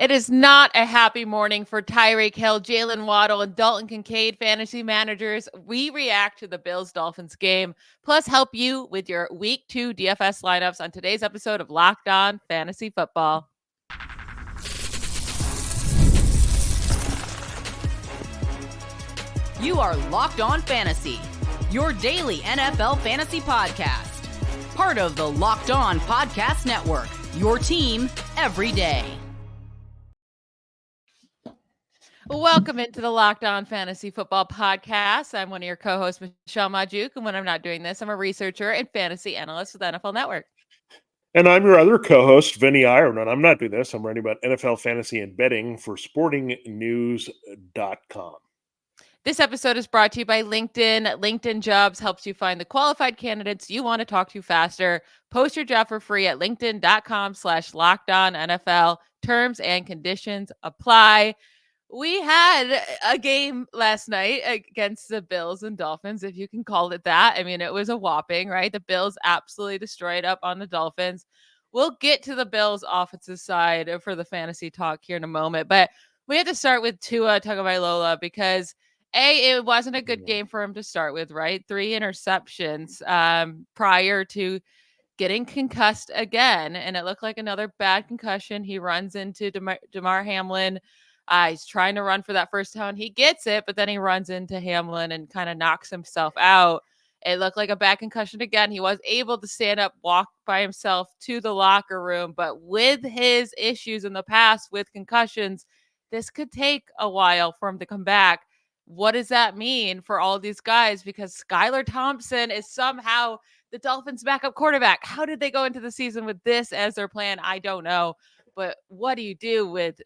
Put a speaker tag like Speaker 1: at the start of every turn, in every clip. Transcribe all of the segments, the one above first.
Speaker 1: It is not a happy morning for Tyreek Hill, Jaylen Waddle, and Dalton Kincaid fantasy managers. We react to the Bills-Dolphins game, plus help you with your Week 2 DFS lineups on today's episode of Locked On Fantasy Football.
Speaker 2: You are Locked On Fantasy, your daily NFL fantasy podcast. Part of the Locked On Podcast Network, your team every day.
Speaker 1: Welcome into the Locked On Fantasy Football Podcast. I'm one of your co-hosts, Michelle Magdziuk, and when I'm not doing this, I'm a researcher and fantasy analyst with NFL Network.
Speaker 3: And I'm your other co-host, Vinnie Iyer, and I'm not doing this. I'm writing about NFL fantasy and betting for sportingnews.com.
Speaker 1: This episode is brought to you by LinkedIn. LinkedIn Jobs helps you find the qualified candidates you want to talk to faster. Post your job for free at linkedin.com/LockedOnNFL. Terms and conditions apply. We had a game last night against the Bills and Dolphins, if you can call it that. I mean, it was a whopping, right? The Bills absolutely destroyed up on the Dolphins. We'll get to the Bills offensive side for the fantasy talk here in a moment, but we had to start with Tua Tagovailoa because it wasn't a good game for him to start with, right? 3 interceptions prior to getting concussed again, and it looked like another bad concussion. He runs into Damar Hamlin. He's trying to run for that first down. He gets it, but then he runs into Hamlin and kind of knocks himself out. It looked like a bad concussion again. He was able to stand up, walk by himself to the locker room, but with his issues in the past with concussions, this could take a while for him to come back. What does that mean for all these guys? Because Skylar Thompson is somehow the Dolphins' backup quarterback. How did they go into the season with this as their plan? I don't know. But what do you do with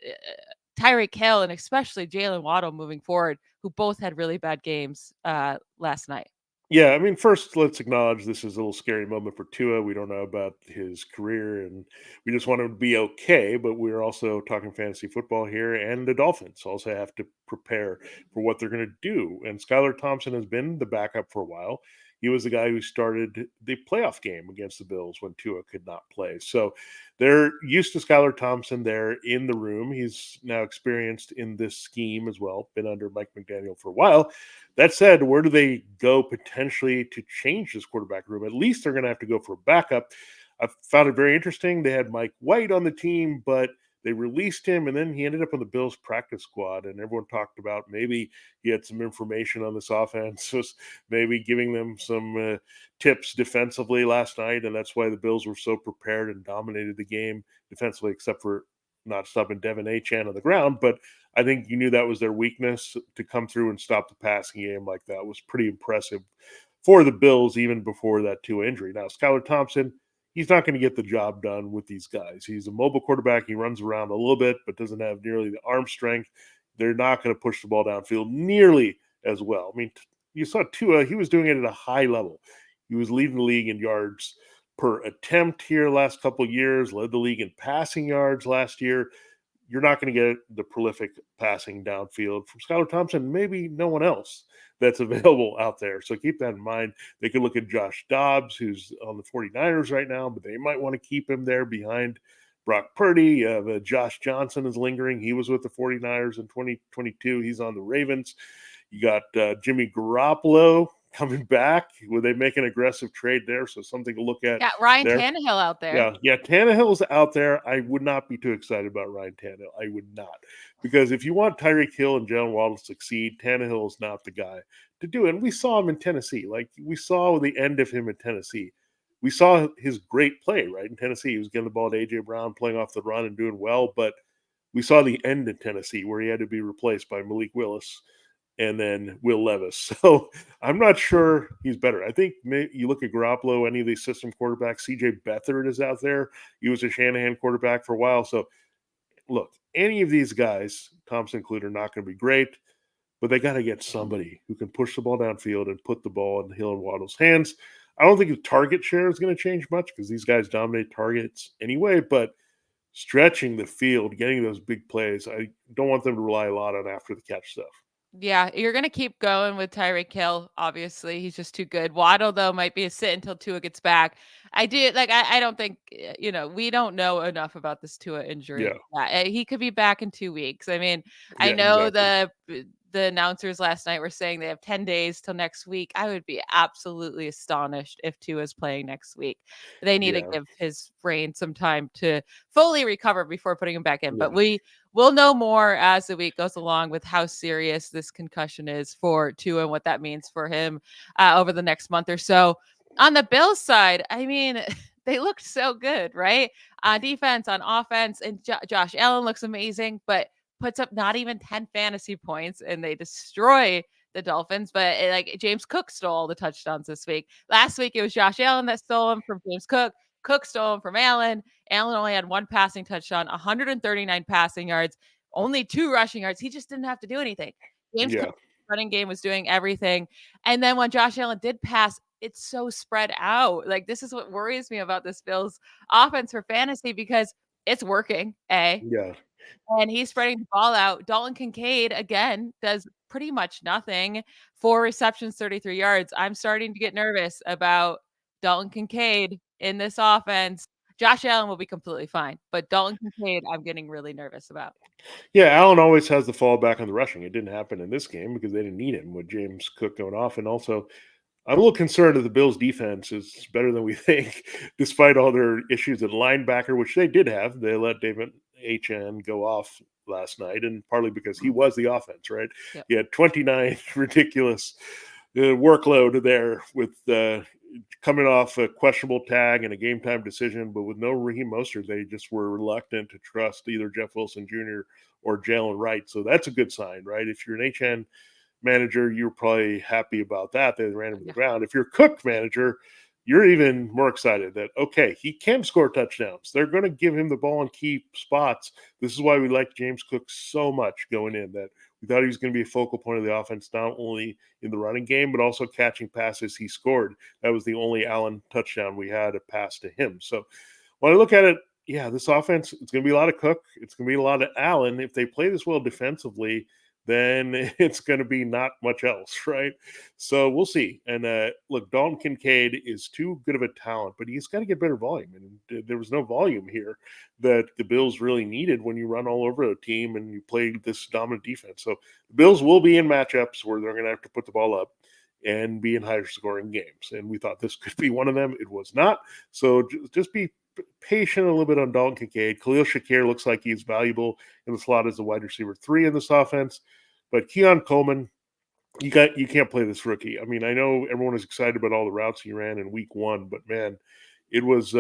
Speaker 1: Tyreek Hill and especially Jaylen Waddle moving forward, who both had really bad games last night?
Speaker 3: Yeah, I mean, first, let's acknowledge this is a little scary moment for Tua. We don't know about his career, and we just want him to be okay, but we're also talking fantasy football here, and the Dolphins also have to prepare for what they're going to do. And Skylar Thompson has been the backup for a while. He was the guy who started the playoff game against the Bills when Tua could not play. So they're used to Skylar Thompson there in the room. He's now experienced in this scheme as well, been under Mike McDaniel for a while. That said, where do they go potentially to change this quarterback room? At least they're going to have to go for a backup. I found it very interesting. They had Mike White on the team, but they released him, and then he ended up on the Bills practice squad, and everyone talked about maybe he had some information on this offense, was maybe giving them some tips defensively last night, and that's why the Bills were so prepared and dominated the game defensively, except for not stopping Devin Achane on the ground. But I think you knew that was their weakness. To come through and stop the passing game like that was pretty impressive for the Bills, even before that Tua injury. Now, Skylar Thompson, he's not going to get the job done with these guys. He's a mobile quarterback. He runs around a little bit, but doesn't have nearly the arm strength. They're not going to push the ball downfield nearly as well. I mean, you saw Tua, he was doing it at a high level. He was leading the league in yards per attempt here last couple of years, led the league in passing yards last year. You're not going to get the prolific passing downfield from Skylar Thompson, maybe no one else that's available out there. So keep that in mind. They could look at Josh Dobbs, who's on the 49ers right now, but they might want to keep him there behind Brock Purdy. Josh Johnson is lingering. He was with the 49ers in 2022. He's on the Ravens. You got Jimmy Garoppolo coming back. Will they make an aggressive trade there? So something to look at.
Speaker 1: Got Ryan Tannehill out there.
Speaker 3: Yeah, Tannehill's out there. I would not be too excited about Ryan Tannehill. I would not. Because if you want Tyreek Hill and Jaylen Waddle to succeed, Tannehill is not the guy to do it. And we saw him in Tennessee. Like, we saw the end of him in Tennessee. We saw his great play, right, in Tennessee. He was getting the ball to A.J. Brown, playing off the run and doing well. But we saw the end in Tennessee where he had to be replaced by Malik Willis and then Will Levis. So I'm not sure he's better. I think you look at Garoppolo, any of these system quarterbacks, C.J. Beathard is out there. He was a Shanahan quarterback for a while. So, look, any of these guys, Thompson included, are not going to be great, but they got to get somebody who can push the ball downfield and put the ball in Hill and Waddle's hands. I don't think the target share is going to change much because these guys dominate targets anyway, but stretching the field, getting those big plays, I don't want them to rely a lot on after the catch stuff.
Speaker 1: Yeah, you're gonna keep going with Tyreek Hill. Obviously, he's just too good. Waddle though might be a sit until Tua gets back. I don't think we don't know enough about this Tua
Speaker 3: Yeah,
Speaker 1: injury. Yeah, he could be back in 2 weeks. I mean, I
Speaker 3: yeah,
Speaker 1: know
Speaker 3: exactly.
Speaker 1: the announcers last night were saying they have 10 days till next week. I would be absolutely astonished if Tua is playing next week. They need to
Speaker 3: Yeah,
Speaker 1: give his brain some time to fully recover before putting him back in. But
Speaker 3: yeah,
Speaker 1: we'll know more as the week goes along with how serious this concussion is for Tua and what that means for him over the next month or so. On the Bills side, I mean, they looked so good, right? On defense, on offense, and Josh Allen looks amazing, but puts up not even 10 fantasy points, and they destroy the Dolphins. But like James Cook stole the touchdowns this week. Last week it was Josh Allen that stole them from James Cook. Cook stole them from Allen. Allen only had one passing touchdown, 139 passing yards, only 2 rushing yards. He just didn't have to do anything. James
Speaker 3: yeah,
Speaker 1: Cook's running game was doing everything. And then when Josh Allen did pass, it's so spread out. Like, this is what worries me about this Bills offense for fantasy because it's working,
Speaker 3: yeah,
Speaker 1: and he's spreading the ball out. Dalton Kincaid, again, does pretty much nothing. 4 receptions, 33 yards. I'm starting to get nervous about Dalton Kincaid in this offense. Josh Allen will be completely fine, but Dalton Kincaid, I'm getting really nervous about.
Speaker 3: yeah. Allen always has the fallback on the rushing. It didn't happen in this game because they didn't need him with James Cook going off, and also I'm a little concerned that the Bills' defense is better than we think, despite all their issues at linebacker, which they did have. They let David Achane go off last night, and partly because he was the offense, right?
Speaker 1: Yep.
Speaker 3: He had 29 ridiculous workload there with coming off a questionable tag and a game time decision, but with no Raheem Mostert, they just were reluctant to trust either Jeff Wilson Jr. or Jalen Wright. So that's a good sign, right? If you're an HN manager, you're probably happy about that. They ran him to the
Speaker 1: Yeah.
Speaker 3: ground. If you're a Cook manager, you're even more excited that, okay, he can score touchdowns. They're going to give him the ball in key spots. This is why we like James Cook so much going in, that we thought he was going to be a focal point of the offense, not only in the running game, but also catching passes he scored. That was the only Allen touchdown we had, a pass to him. So when I look at it, yeah, this offense, it's going to be a lot of Cook. It's going to be a lot of Allen. If they play this well defensively, then it's going to be not much else, right? So we'll see. And look, Dalton Kincaid is too good of a talent, but he's got to get better volume. And there was no volume here that the Bills really needed when you run all over a team and you play this dominant defense. So the Bills will be in matchups where they're going to have to put the ball up and be in higher scoring games. And we thought this could be one of them. It was not. So just be patient a little bit on Dalton Kincaid. Khalil Shakir looks like he's valuable in the slot as a wide receiver 3 in this offense. But Keon Coleman, you can't play this rookie. I mean, I know everyone is excited about all the routes he ran in week 1, but man, it was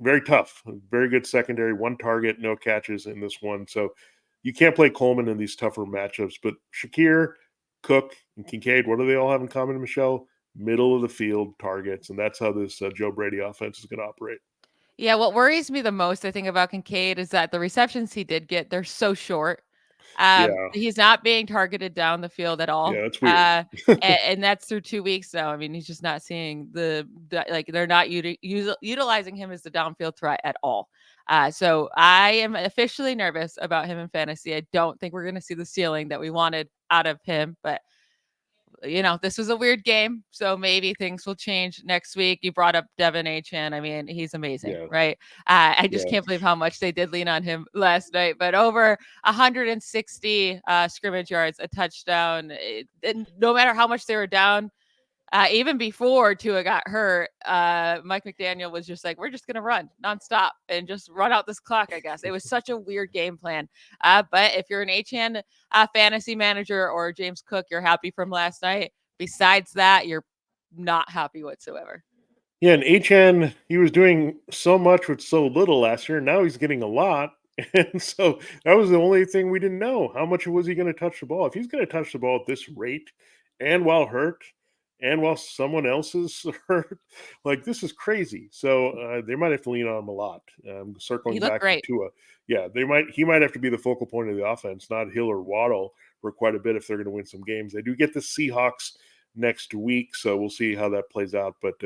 Speaker 3: very tough. Very good secondary, 1 target, no catches in this one. So you can't play Coleman in these tougher matchups. But Shakir, Cook, and Kincaid, what do they all have in common, Michelle? Middle of the field targets, and that's how this Joe Brady offense is going to operate.
Speaker 1: Yeah, what worries me the most, I think, about Kincaid is that the receptions he did get, they're so short.
Speaker 3: Yeah,
Speaker 1: He's not being targeted down the field at
Speaker 3: yeah,
Speaker 1: all.
Speaker 3: that's weird.
Speaker 1: And that's through 2 weeks now. I mean, he's just not seeing like they're not utilizing him as the downfield threat at all. So I am officially nervous about him in fantasy. I don't think we're going to see the ceiling that we wanted out of him, but this was a weird game, so maybe things will change next week. You brought up Devin Achane. I mean, he's amazing,
Speaker 3: Yeah,
Speaker 1: right? I just
Speaker 3: yeah,
Speaker 1: can't believe how much they did lean on him last night. But over 160 scrimmage yards, a touchdown. And no matter how much they were down, even before Tua got hurt, Mike McDaniel was just like, we're just going to run nonstop and just run out this clock, I guess. It was such a weird game plan. But if you're an HN fantasy manager or James Cook, you're happy from last night. Besides that, you're not happy whatsoever.
Speaker 3: yeah. And HN, he was doing so much with so little last year. Now he's getting a lot. And so that was the only thing we didn't know. How much was he going to touch the ball? If he's going to touch the ball at this rate and while hurt and while someone else is hurt, like this is crazy. So they might have to lean on him a lot.
Speaker 1: He
Speaker 3: Circling
Speaker 1: looked
Speaker 3: back to
Speaker 1: great.
Speaker 3: Tua. Yeah, he might have to be the focal point of the offense, not Hill or Waddle for quite a bit if they're going to win some games. They do get the Seahawks next week, so we'll see how that plays out. But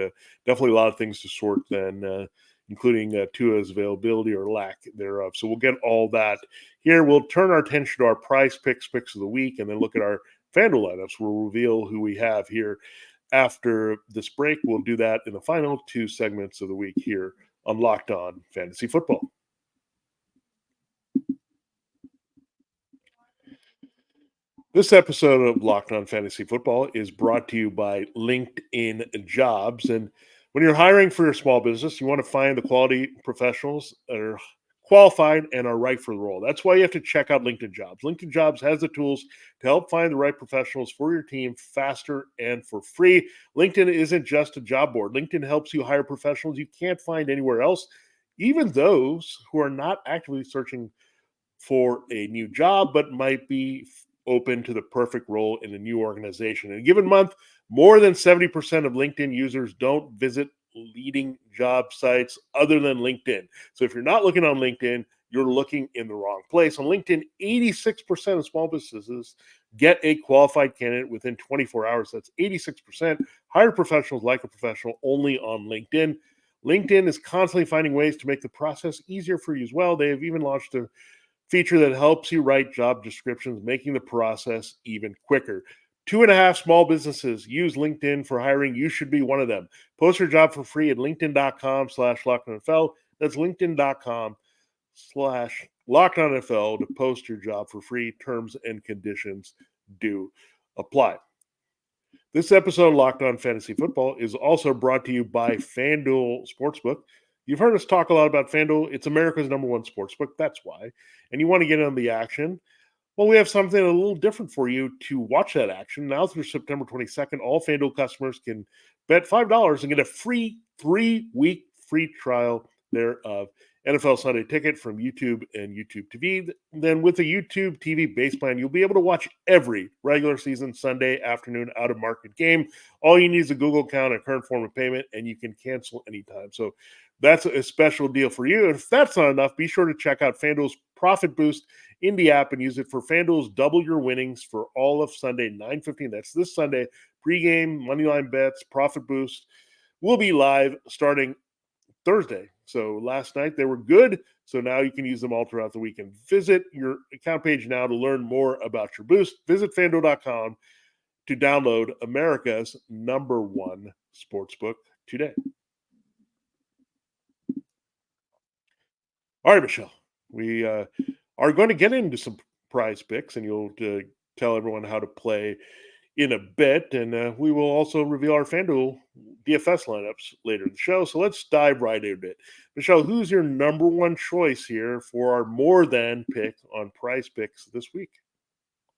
Speaker 3: definitely a lot of things to sort then including Tua's availability or lack thereof. So we'll get all that here. We'll turn our attention to our PrizePicks picks of the week and then look at our FanDuel lineups. We'll reveal who we have here after this break. We'll do that in the final two segments of the week here on Locked On Fantasy Football. This episode of Locked On Fantasy Football is brought to you by LinkedIn Jobs. And when you're hiring for your small business, you want to find the quality professionals that are qualified and are right for the role. That's why you have to check out LinkedIn Jobs. LinkedIn Jobs has the tools to help find the right professionals for your team faster and for free. LinkedIn isn't just a job board. LinkedIn helps you hire professionals you can't find anywhere else, even those who are not actively searching for a new job, but might be open to the perfect role in a new organization. In a given month, more than 70% of LinkedIn users don't visit leading job sites other than LinkedIn. So if you're not looking on LinkedIn, you're looking in the wrong place. On LinkedIn, 86% of small businesses get a qualified candidate within 24 hours. That's 86%. Hire professionals like a professional only on LinkedIn. LinkedIn is constantly finding ways to make the process easier for you as well. They have even launched a feature that helps you write job descriptions, making the process even quicker. 2.5 small businesses use LinkedIn for hiring. You should be one of them. Post your job for free at linkedin.com/LockedOnNFL. That's linkedin.com/LockedOnNFL to post your job for free. Terms and conditions do apply. This episode of Locked On Fantasy Football is also brought to you by FanDuel Sportsbook. You've heard us talk a lot about FanDuel. It's America's #1 sportsbook. That's why. And you want to get in on the action? Well, we have something a little different for you to watch that action. Now through September 22nd, all FanDuel customers can bet $5 and get a free 3-week free trial thereof. NFL Sunday Ticket from YouTube and YouTube TV. Then with the YouTube TV base plan, you'll be able to watch every regular season Sunday afternoon out-of-market game. All you need is a Google account and current form of payment, and you can cancel anytime. So that's a special deal for you. If that's not enough, be sure to check out FanDuel's Profit Boost in the app and use it for FanDuel's double your winnings for all of Sunday, 9:15. That's this Sunday. Pre-game, moneyline bets, Profit Boost will be live starting Thursday. So last night they were good. So now you can use them all throughout the weekend. Visit your account page now to learn more about your boost. Visit FanDuel.com to download America's #1 sportsbook today. All right, Michelle, we are going to get into some prize picks, and you'll tell everyone how to play in a bit. And we will also reveal our FanDuel DFS lineups later in the show. So let's dive right into it. Michelle, who's your #1 choice here for our more than pick on PrizePicks this week?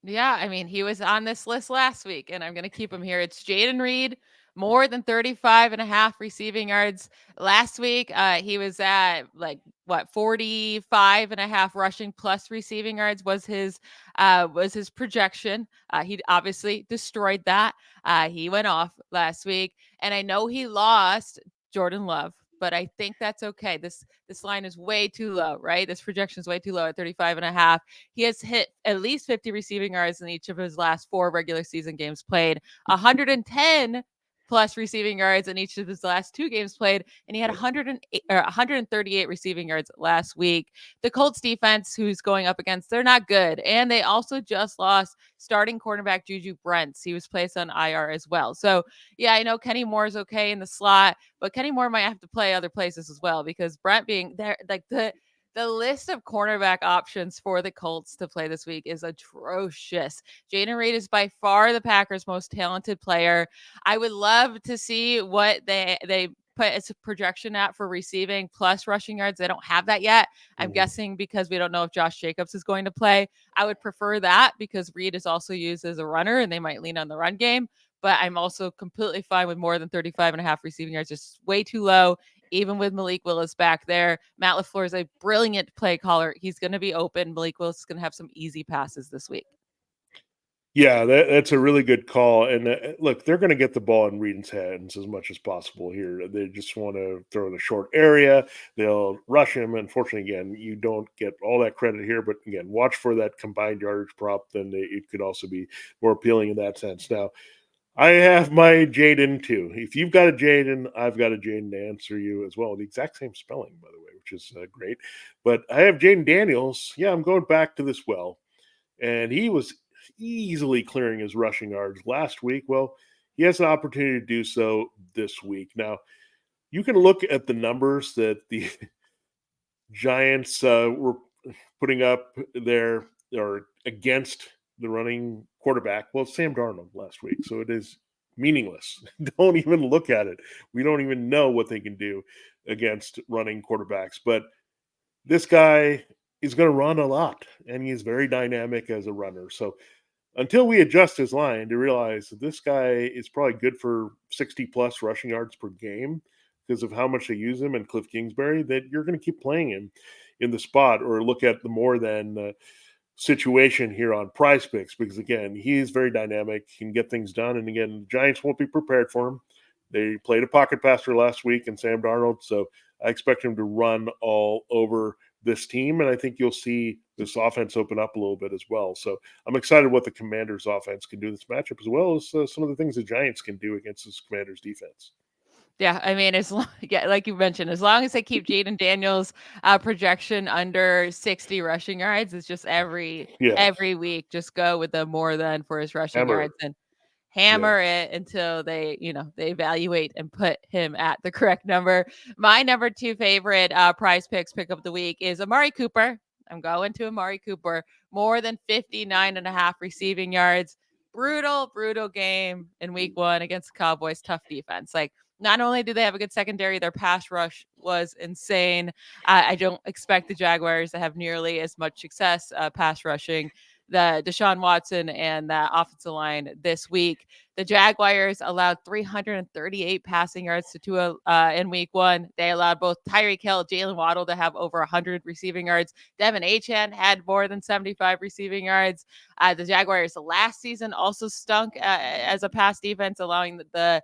Speaker 1: Yeah, I mean, he was on this list last week, and I'm going to keep him here. It's Jaylen Reed, more than 35.5 receiving yards. Last week, he was at 45.5 rushing plus receiving yards was his projection. He obviously destroyed that. He went off last week, and I know he lost Jordan Love, but I think that's okay. This line is way too low, right? This projection is way too low at 35.5. He has hit at least 50 receiving yards in each of his last 4 regular season games played, 110 plus receiving yards in each of his last 2 games played, and he had 138 receiving yards last week. The Colts defense, who's going up against, they're not good, and they also just lost starting cornerback Juju Brents. He was placed on IR as well. So yeah, I know Kenny Moore is okay in the slot, but Kenny Moore might have to play other places as well, because Brent being there, the list of cornerback options for the Colts to play this week is atrocious. Jaylen Reed is by far the Packers' most talented player. I would love to see what they put as a projection at for receiving plus rushing yards. They don't have that yet. I'm guessing because we don't know if Josh Jacobs is going to play. I would prefer that because Reed is also used as a runner, and they might lean on the run game. But I'm also completely fine with more than 35.5 receiving yards. Just way too low. Even with Malik Willis back there, Matt LaFleur is a brilliant play caller. He's going to be open. Malik Willis is going to have some easy passes this week.
Speaker 3: Yeah, that's a really good call. And look, they're going to get the ball in Reed's hands as much as possible here. They just want to throw in a short area. They'll rush him. Unfortunately, again, you don't get all that credit here. But again, watch for that combined yardage prop. Then it could also be more appealing in that sense. Now, I have my Jaden too. If you've got a Jaden, I've got a Jaden to answer you as well. The exact same spelling, by the way, which is great. But I have Jaden Daniels. Yeah, I'm going back to this well. And he was easily clearing his rushing yards last week. Well, he has an opportunity to do so this week. Now, you can look at the numbers that the Giants were putting up there or against the running quarterback. Well, it's Sam Darnold last week, so it is meaningless. Don't even look at it. We don't even know what they can do against running quarterbacks. But this guy is going to run a lot, and he's very dynamic as a runner. So until we adjust his line to realize that this guy is probably good for 60 plus rushing yards per game because of how much they use him and Cliff Kingsbury, that you're going to keep playing him in the spot or look at the more than situation here on PrizePicks because, again, he's very dynamic, can get things done. And again, the Giants won't be prepared for him. They played a pocket passer last week and Sam Darnold, so I expect him to run all over this team, and I think you'll see this offense open up a little bit as well. So I'm excited what the Commanders' offense can do in this matchup, as well as some of the things the Giants can do against this Commanders' defense.
Speaker 1: Yeah, I mean, as long, yeah, like you mentioned, as long as they keep Jaden Daniels' projection under 60 rushing yards, it's just
Speaker 3: Yeah,
Speaker 1: every week, just go with the more than for his rushing
Speaker 3: hammer.
Speaker 1: yards and
Speaker 3: Yeah,
Speaker 1: hammer it until they evaluate and put him at the correct number. My number two favorite PrizePicks pick of the week is Amari Cooper. I'm going to Amari Cooper, more than 59.5 receiving yards. Brutal game in week one against the Cowboys. Tough defense. Like, not only do they have a good secondary, their pass rush was insane. I don't expect the Jaguars to have nearly as much success pass rushing the Deshaun Watson and that offensive line this week. The Jaguars allowed 338 passing yards to Tua in week one. They allowed both Tyreek Hill, Jaylen Waddle to have over 100 receiving yards. Devin Achane had more than 75 receiving yards. The Jaguars last season also stunk as a pass defense, allowing the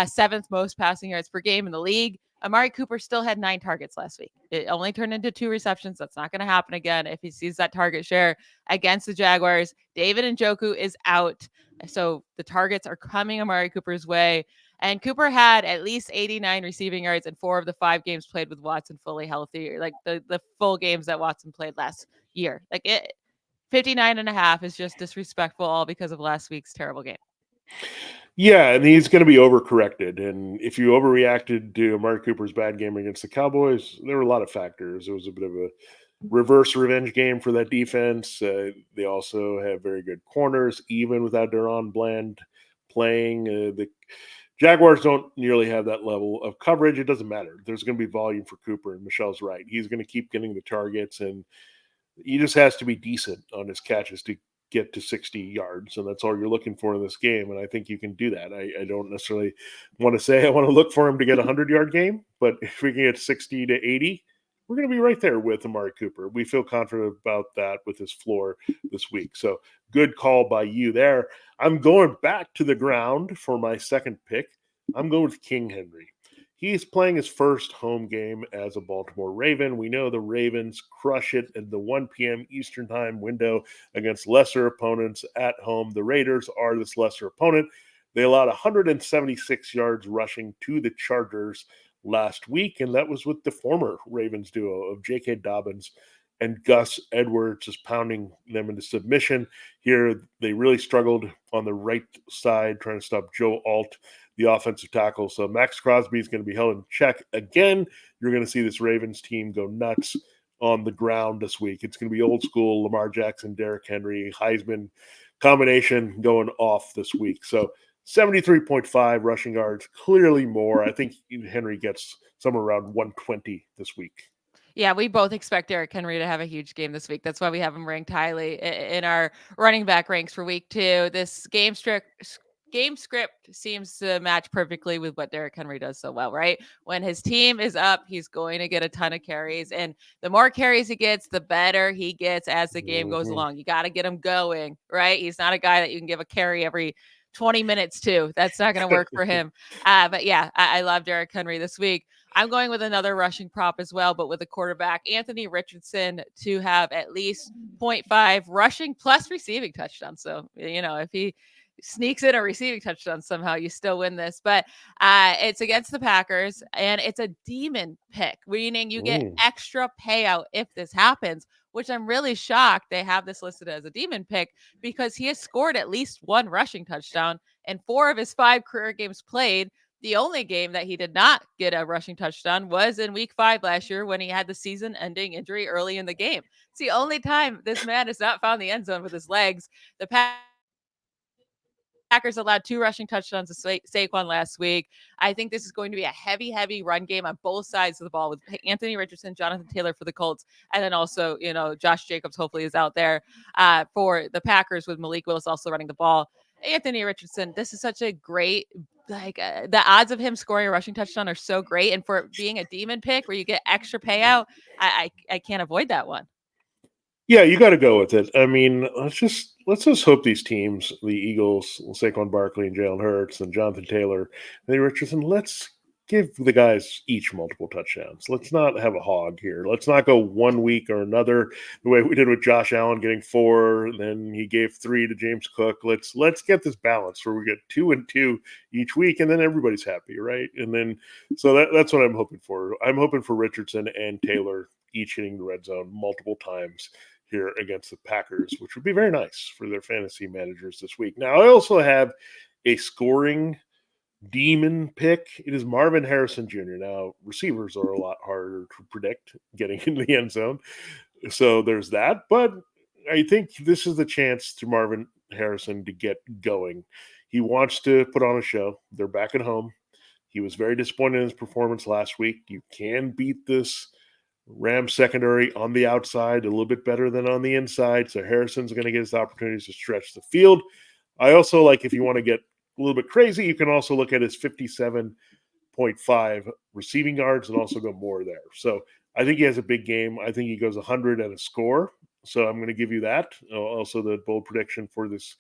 Speaker 1: seventh most passing yards per game in the league. Amari Cooper still had 9 targets last week. It only turned into 2 receptions. That's not going to happen again if he sees that target share against the Jaguars. David Njoku is out. So the targets are coming Amari Cooper's way. And Cooper had at least 89 receiving yards in 4 of the 5 games played with Watson fully healthy, like the full games that Watson played last year. Like, 59.5 is just disrespectful, all because of last week's terrible game.
Speaker 3: yeah, and he's going to be overcorrected. And if you overreacted to Amari Cooper's bad game against the Cowboys, there were a lot of factors. It was a bit of a reverse revenge game for that defense. They also have very good corners, even without Deron Bland playing. The Jaguars don't nearly have that level of coverage. It doesn't matter. There's going to be volume for Cooper, and Michelle's right. He's going to keep getting the targets, and he just has to be decent on his catches to get to 60 yards. And that's all you're looking for in this game. And I think you can do that. I don't necessarily want to say I want to look for him to get a 100-yard game, but if we can get 60 to 80, we're going to be right there with Amari Cooper. We feel confident about that with his floor this week. So good call by you there. I'm going back to the ground for my second pick. I'm going with King Henry. He's playing his first home game as a Baltimore Raven. We know the Ravens crush it in the 1 p.m. Eastern time window against lesser opponents at home. The Raiders are this lesser opponent. They allowed 176 yards rushing to the Chargers last week, and that was with the former Ravens duo of J.K. Dobbins and Gus Edwards, just pounding them into submission. Here, they really struggled on the right side, trying to stop Joe Alt, the offensive tackle. So Max Crosby is going to be held in check again. You're going to see this Ravens team go nuts on the ground this week. It's going to be old school Lamar Jackson, Derrick Henry, Heisman combination going off this week. So 73.5 rushing yards, clearly more. I think Henry gets somewhere around 120 this week.
Speaker 1: Yeah, we both expect Derrick Henry to have a huge game this week. That's why we have him ranked highly in our running back ranks for week 2. This game script seems to match perfectly with what Derrick Henry does so well, right? When his team is up, he's going to get a ton of carries. And the more carries he gets, the better he gets as the game goes along. You got to get him going, right? He's not a guy that you can give a carry every 20 minutes to. That's not going to work for him. But yeah, I love Derrick Henry this week. I'm going with another rushing prop as well, but with a quarterback, Anthony Richardson, to have at least 0.5 rushing plus receiving touchdowns. So, if he sneaks in a receiving touchdown somehow, you still win this. But it's against the Packers, and it's a demon pick, meaning you get extra payout if this happens, which I'm really shocked they have this listed as a demon pick, because he has scored at least one rushing touchdown in 4 of his 5 career games played. The only game that he did not get a rushing touchdown was in week 5 last year when he had the season ending injury early in the game. It's the only time this man has not found the end zone with his legs. The Packers allowed 2 rushing touchdowns to Saquon last week. I think this is going to be a heavy run game on both sides of the ball with Anthony Richardson, Jonathan Taylor for the Colts, and then also, Josh Jacobs hopefully is out there for the Packers with Malik Willis also running the ball. Anthony Richardson, this is such a great, the odds of him scoring a rushing touchdown are so great. And for it being a demon pick where you get extra payout, I can't avoid that one.
Speaker 3: Yeah, you got to go with it. I mean, let's just hope these teams, the Eagles, Saquon Barkley and Jalen Hurts and Jonathan Taylor, and Richardson, let's give the guys each multiple touchdowns. Let's not have a hog here. Let's not go 1 week or another the way we did with Josh Allen getting 4, then he gave 3 to James Cook. Let's get this balance where we get 2 and 2 each week, and then everybody's happy, right? And then so that's what I'm hoping for. I'm hoping for Richardson and Taylor each hitting the red zone multiple times here against the Packers, which would be very nice for their fantasy managers this week. Now, I also have a scoring demon pick. It is Marvin Harrison Jr. Now, receivers are a lot harder to predict getting into the end zone. So there's that. But I think this is the chance to Marvin Harrison to get going. He wants to put on a show. They're back at home. He was very disappointed in his performance last week. You can beat this Rams secondary on the outside a little bit better than on the inside. So Harrison's going to get his opportunities to stretch the field. I also like, if you want to get a little bit crazy, you can also look at his 57.5 receiving yards and also go more there. So I think he has a big game. I think he goes 100 and a score. So I'm going to give you that. Also the bold prediction for this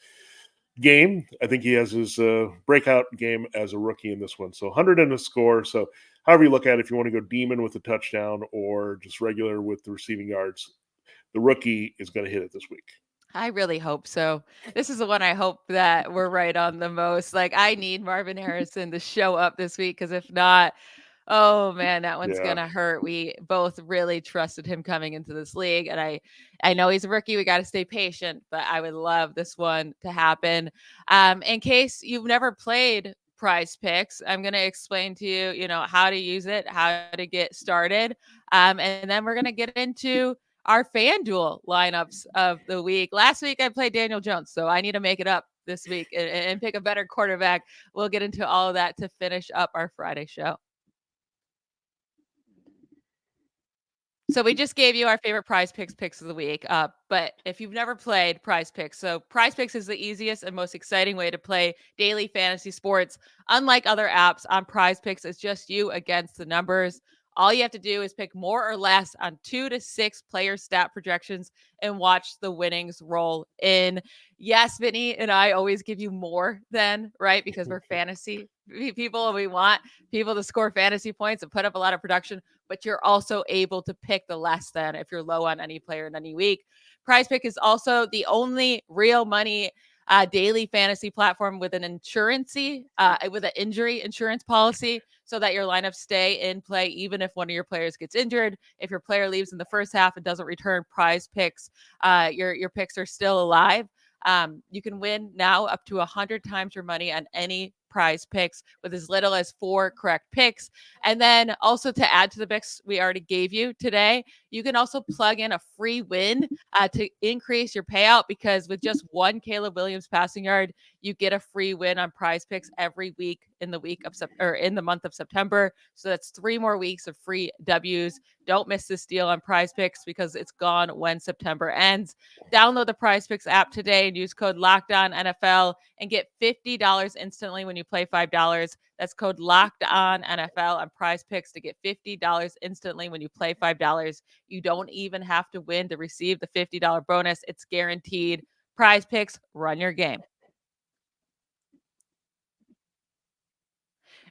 Speaker 3: game. I think he has his breakout game as a rookie in this one. So 100 and a score. So however you look at it, if you want to go demon with a touchdown or just regular with the receiving yards, the rookie is going to hit it this week.
Speaker 1: I really hope so. This is the one I hope that we're right on the most. Like, I need Marvin Harrison to show up this week, because if not, oh man, that one's gonna hurt. We both really trusted him coming into this league, and I know he's a rookie. We got to stay patient, but I would love this one to happen. In case you've never played PrizePicks, I'm going to explain to you, how to use it, how to get started. And then we're going to get into our FanDuel lineups of the week. Last week I played Daniel Jones, so I need to make it up this week and pick a better quarterback. We'll get into all of that to finish up our Friday show. So we just gave you our favorite PrizePicks picks of the week. But if you've never played PrizePicks, so PrizePicks is the easiest and most exciting way to play daily fantasy sports. Unlike other apps, on PrizePicks, it's just you against the numbers. All you have to do is pick more or less on 2 to 6 player stat projections and watch the winnings roll in. Yes, Vinnie and I always give you more than, right? Because we're fantasy people and we want people to score fantasy points and put up a lot of production, but you're also able to pick the less than if you're low on any player in any week. PrizePick is also the only real money daily fantasy platform with an with an injury insurance policy, so that your lineups stay in play even if one of your players gets injured. If your player leaves in the first half and doesn't return, PrizePicks, your picks are still alive. You can win now up to 100 times your money on any PrizePicks with as little as 4 correct picks. And then also, to add to the picks we already gave you today, you can also plug in a free win to increase your payout, because with just 1 Caleb Williams passing yard, you get a free win on PrizePicks every week in the month of September. So that's 3 more weeks of free W's. Don't miss this deal on PrizePicks, because it's gone when September ends. Download the PrizePicks app today and use code LOCKEDONNFL and get $50 instantly when you play $5. That's code LOCKEDONNFL on PrizePicks to get $50 instantly when you play $5. You don't even have to win to receive the $50 bonus. It's guaranteed. PrizePicks, run your game.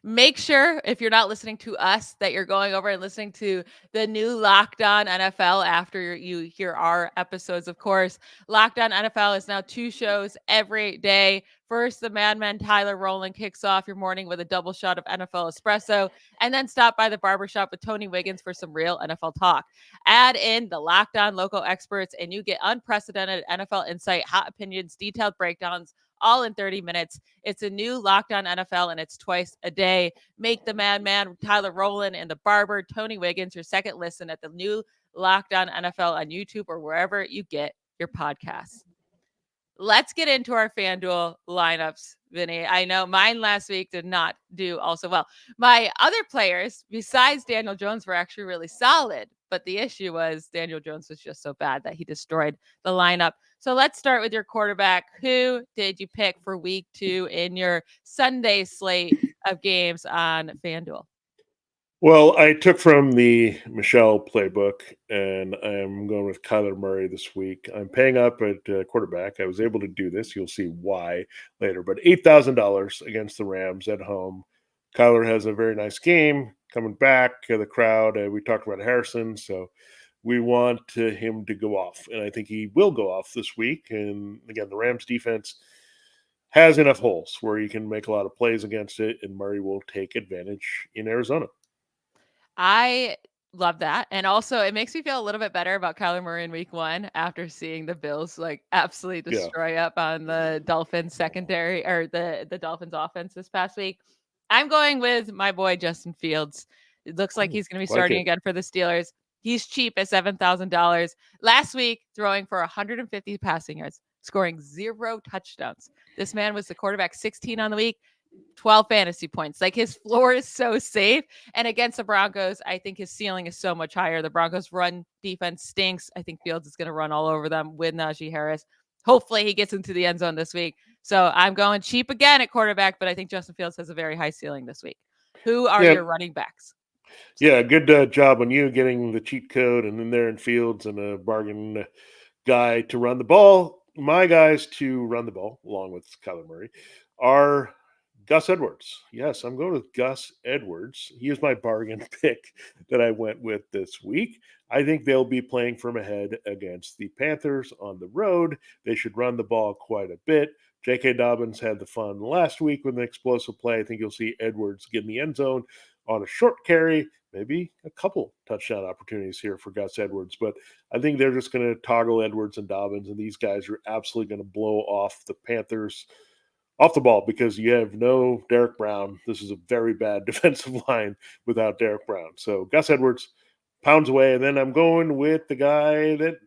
Speaker 1: Make sure, if you're not listening to us, that you're going over and listening to the new Locked On NFL after you hear our episodes, of course. Locked On NFL is now 2 shows every day. First, the madman Tyler Rowland kicks off your morning with a double shot of NFL espresso, and then stop by the barbershop with Tony Wiggins for some real NFL talk. Add in the Locked On local experts, and you get unprecedented NFL insight, hot opinions, detailed breakdowns, all in 30 minutes. It's a new Locked On NFL, and it's twice a day. Make the madman Tyler Rowland and the barber Tony Wiggins your second listen at the new Locked On NFL on YouTube or wherever you get your podcasts. Let's get into our FanDuel lineups, Vinny. I know mine last week did not do also well. My other players, besides Daniel Jones, were actually really solid. But the issue was Daniel Jones was just so bad that he destroyed the lineup. So let's start with your quarterback. Who did you pick for week 2 in your Sunday slate of games on FanDuel?
Speaker 3: Well, I took from the Michelle playbook, and I'm going with Kyler Murray this week. I'm paying up at quarterback. I was able to do this. You'll see why later. But $8,000 against the Rams at home. Kyler has a very nice game coming back. The crowd, we talked about Harrison, so we want him to go off. And I think he will go off this week. And again, the Rams defense has enough holes where you can make a lot of plays against it, and Murray will take advantage in Arizona.
Speaker 1: I love that. And also, it makes me feel a little bit better about Kyler Murray in week 1 after seeing the Bills like absolutely
Speaker 3: Yeah.
Speaker 1: destroy up on the Dolphins secondary or the Dolphins offense this past week. I'm going with my boy Justin Fields. It looks like he's going to be starting again for the Steelers. He's cheap at $7,000. Last week, throwing for 150 passing yards, scoring 0 touchdowns. This man was the quarterback 16 on the week. 12 fantasy points. Like his floor is so safe. And against the Broncos, I think his ceiling is so much higher. The Broncos run defense stinks. I think Fields is going to run all over them with Najee Harris. Hopefully he gets into the end zone this week. So I'm going cheap again at quarterback, but I think Justin Fields has a very high ceiling this week. Who are your running backs?
Speaker 3: Yeah, good job on you getting the cheat code and in there in Fields and a bargain guy to run the ball. My guys to run the ball, along with Kyler Murray, are Gus Edwards. Yes, I'm going with Gus Edwards. He is my bargain pick that I went with this week. I think they'll be playing from ahead against the Panthers on the road. They should run the ball quite a bit. J.K. Dobbins had the fun last week with an explosive play. I think you'll see Edwards get in the end zone on a short carry, maybe a couple touchdown opportunities here for Gus Edwards. But I think they're just going to toggle Edwards and Dobbins, and these guys are absolutely going to blow off the Panthers off the ball because you have no Derek Brown. This is a very bad defensive line without Derek Brown. So Gus Edwards pounds away, and then I'm going with the guy that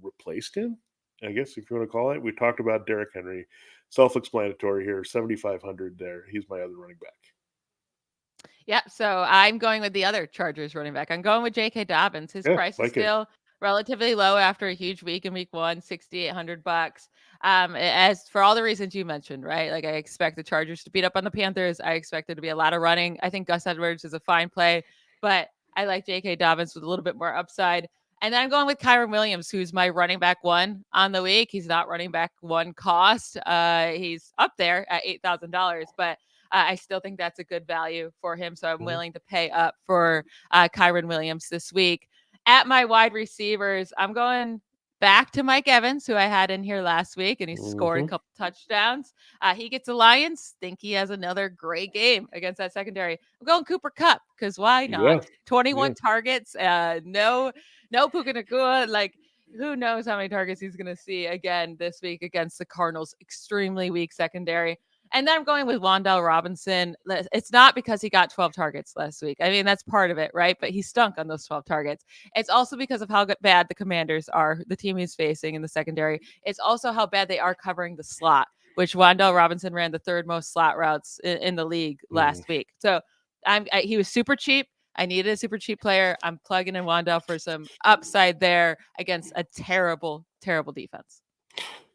Speaker 3: replaced him, I guess if you want to call it. We talked about Derrick Henry. Self-explanatory here, 7,500 there. He's my other running back.
Speaker 1: Yeah, so I'm going with the other Chargers running back. I'm going with J.K. Dobbins. His price is still relatively low after a huge week in week 1, $6,800. As for all the reasons you mentioned, right? Like I expect the Chargers to beat up on the Panthers. I expect there to be a lot of running. I think Gus Edwards is a fine play, but I like J.K. Dobbins with a little bit more upside. And then I'm going with Kyren Williams, who's my running back 1 on the week. He's not running back 1 cost. He's up there at $8,000, but I still think that's a good value for him. So I'm willing to pay up for Kyren Williams this week. At my wide receivers, I'm going back to Mike Evans, who I had in here last week, and he scored a couple touchdowns. He gets the Lions. Think he has another great game against that secondary. I'm going Cooper Kupp because why not? 21 targets. No Puka Nacua. Like, who knows how many targets he's going to see again this week against the Cardinals' extremely weak secondary. And then I'm going with Wan'Dale Robinson. It's not because he got 12 targets last week. I mean, that's part of it, right? But he stunk on those 12 targets. It's also because of how bad the Commanders are, the team he's facing in the secondary. It's also how bad they are covering the slot, which Wan'Dale Robinson ran the 3rd most slot routes in the league last week. So he was super cheap. I needed a super cheap player. I'm plugging in Wan'Dale for some upside there against a terrible, terrible defense.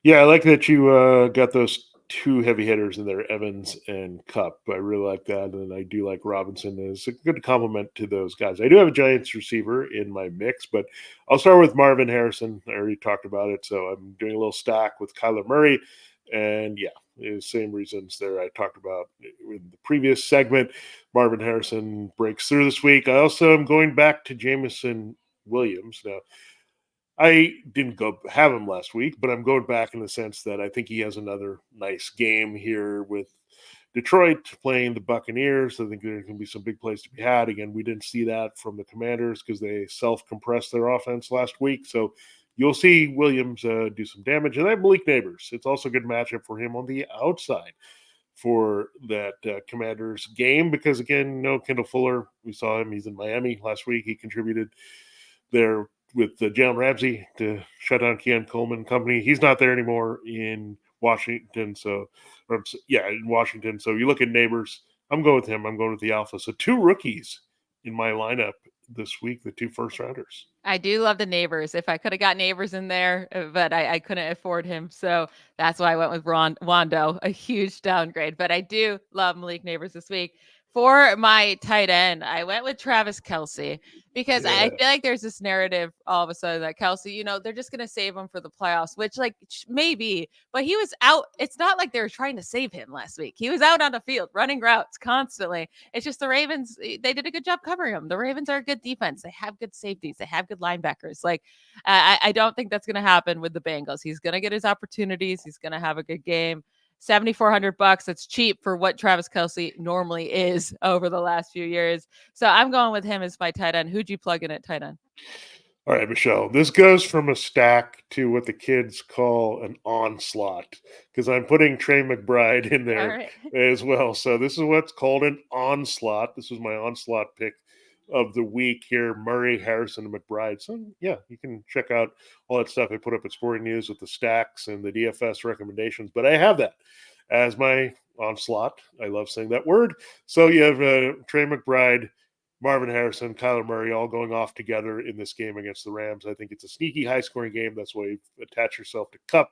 Speaker 3: Yeah, I like that you got those 2 heavy hitters in there, Evans and Kupp. I really like that, and I do like Robinson as a good compliment to those guys. I do have a Giants receiver in my mix, but I'll start with Marvin Harrison. I already talked about it, so I'm doing a little stack with Kyler Murray, and yeah, Same reasons there I talked about in the previous segment. Marvin Harrison breaks through this week. I also am going back to Jameson Williams. Now, I didn't go have him last week, but I'm going back in the sense that I think he has another nice game here with Detroit playing the Buccaneers. I think there's going to be some big plays to be had. Again, we didn't see that from the Commanders because they self-compressed their offense last week. So you'll see Williams do some damage. And then Malik Neighbors. It's also a good matchup for him on the outside for that Commanders game because, again, no Kendall Fuller. We saw him. He's in Miami last week. He contributed there with Jalen Ramsey to shut down Keon Coleman and company. He's not there anymore in Washington. In Washington. So you look at Neighbors, I'm going with him. I'm going with the Alpha. So 2 rookies in my lineup this week, the 2 first rounders.
Speaker 1: I do love the Neighbors. If I could have got Neighbors in there, but I couldn't afford him. So that's why I went with Wando, a huge downgrade. But I do love Malik Neighbors this week. For my tight end, I went with Travis Kelce because I feel like there's this narrative all of a sudden that Kelce, they're just going to save him for the playoffs, which maybe, but he was out. It's not like they were trying to save him last week. He was out on the field running routes constantly. It's just the Ravens, they did a good job covering him. The Ravens are a good defense. They have good safeties. They have good linebackers. I don't think that's going to happen with the Bengals. He's going to get his opportunities. He's going to have a good game. $7,400. That's cheap for what Travis Kelce normally is over the last few years. So I'm going with him as my tight end. Who'd you plug in at tight end?
Speaker 3: All right, Michelle, this goes from a stack to what the kids call an onslaught because I'm putting Trey McBride in there as well. So this is what's called an onslaught. This was my onslaught pick of the week here, Murray, Harrison, and McBride. So, yeah, you can check out all that stuff I put up at Sporting News with the stacks and the DFS recommendations. But I have that as my onslaught. I love saying that word. So you have Trey McBride, Marvin Harrison, Kyler Murray all going off together in this game against the Rams. I think it's a sneaky, high-scoring game. That's why you attach yourself to Cup.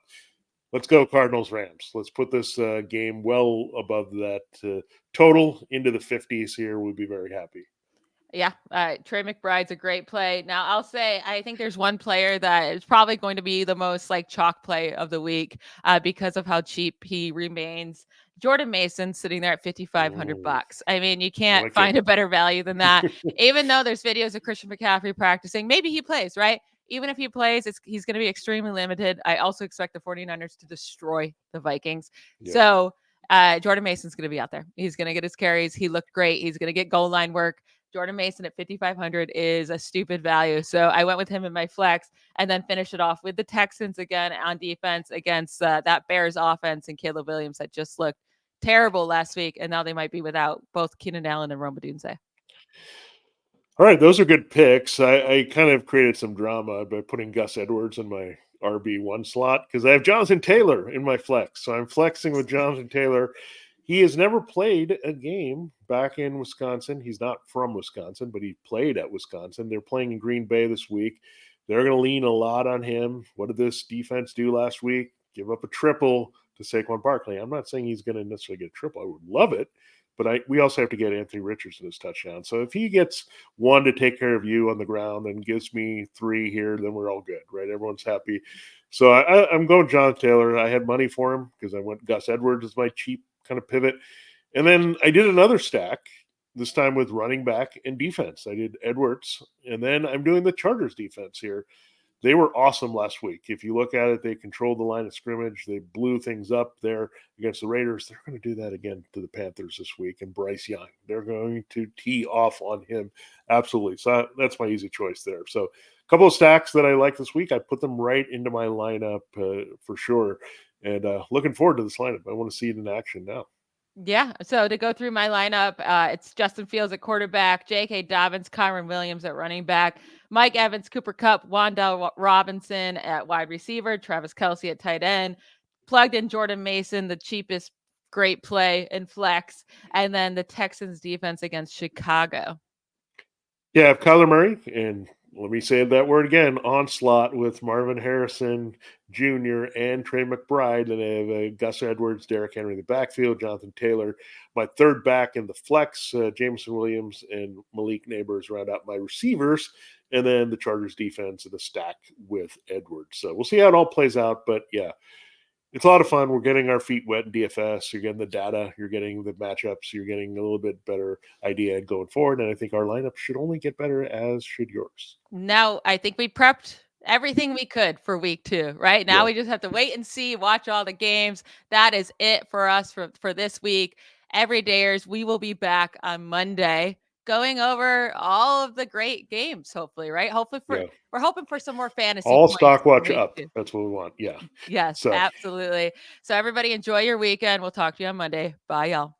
Speaker 3: Let's go Cardinals-Rams. Let's put this game well above that total into the 50s here. We'll be very happy.
Speaker 1: Yeah, Trey McBride's a great play. Now, I'll say I think there's one player that is probably going to be the most chalk play of the week because of how cheap he remains. Jordan Mason sitting there at $5,500. I mean, you can't find a better value than that. Even though there's videos of Christian McCaffrey practicing, maybe he plays, right? Even if he plays, he's going to be extremely limited. I also expect the 49ers to destroy the Vikings. Yeah. So Jordan Mason's going to be out there. He's going to get his carries. He looked great. He's going to get goal line work. Jordan Mason at $5,500 is a stupid value. So I went with him in my flex and then finish it off with the Texans again on defense against that Bears offense and Caleb Williams that just looked terrible last week. And now they might be without both Keenan Allen and Rome Odunze.
Speaker 3: All right. Those are good picks. I kind of created some drama by putting Gus Edwards in my RB1 slot because I have Jonathan Taylor in my flex. So I'm flexing with Jonathan Taylor. He has never played a game back in Wisconsin. He's not from Wisconsin, but he played at Wisconsin. They're playing in Green Bay this week. They're going to lean a lot on him. What did this defense do last week? Give up a triple to Saquon Barkley. I'm not saying he's going to necessarily get a triple. I would love it, but we also have to get Anthony Richardson his touchdown. So if he gets one to take care of you on the ground and gives me 3 here, then we're all good, right? Everyone's happy. So I'm going John Taylor. I had money for him because I went Gus Edwards as my cheap kind of pivot. And then I did another stack, this time with running back and defense. I did Edwards, and then I'm doing the Chargers defense here. They were awesome last week. If you look at it, they controlled the line of scrimmage. They blew things up there against the Raiders. They're going to do that again to the Panthers this week. And Bryce Young, they're going to tee off on him. Absolutely. So that's my easy choice there. So a couple of stacks that I like this week. I put them right into my lineup for sure. And looking forward to this lineup. I want to see it in action now.
Speaker 1: Yeah. So to go through my lineup, it's Justin Fields at quarterback, J.K. Dobbins, Kyron Williams at running back, Mike Evans, Cooper Kupp, Wan'Dale Robinson at wide receiver, Travis Kelce at tight end, plugged in Jordan Mason, the cheapest great play in flex, and then the Texans defense against Chicago.
Speaker 3: Yeah, I have Kyler Murray, and let me say that word again, onslaught with Marvin Harrison Jr. and Trey McBride. And I have Gus Edwards, Derrick Henry in the backfield, Jonathan Taylor, my third back in the flex, Jameson Williams and Malik Neighbors round out my receivers, and then the Chargers defense in the stack with Edwards. So we'll see how it all plays out. But yeah, it's a lot of fun. We're getting our feet wet in DFS. You're getting the data. You're getting the matchups. You're getting a little bit better idea going forward. And I think our lineup should only get better, as should yours.
Speaker 1: Now, I think we prepped everything we could for week 2, right? Now
Speaker 3: Yeah.
Speaker 1: we just have to wait and see, watch all the games. That is it for us for this week. Everydayers, we will be back on Monday going over all of the great games, hopefully, right? Hopefully we're hoping for some more fantasy
Speaker 3: All
Speaker 1: points
Speaker 3: stock
Speaker 1: for
Speaker 3: watch
Speaker 1: week
Speaker 3: up.
Speaker 1: 2.
Speaker 3: That's what we want. Yeah.
Speaker 1: Yes,
Speaker 3: So
Speaker 1: absolutely. So everybody enjoy your weekend. We'll talk to you on Monday. Bye, y'all.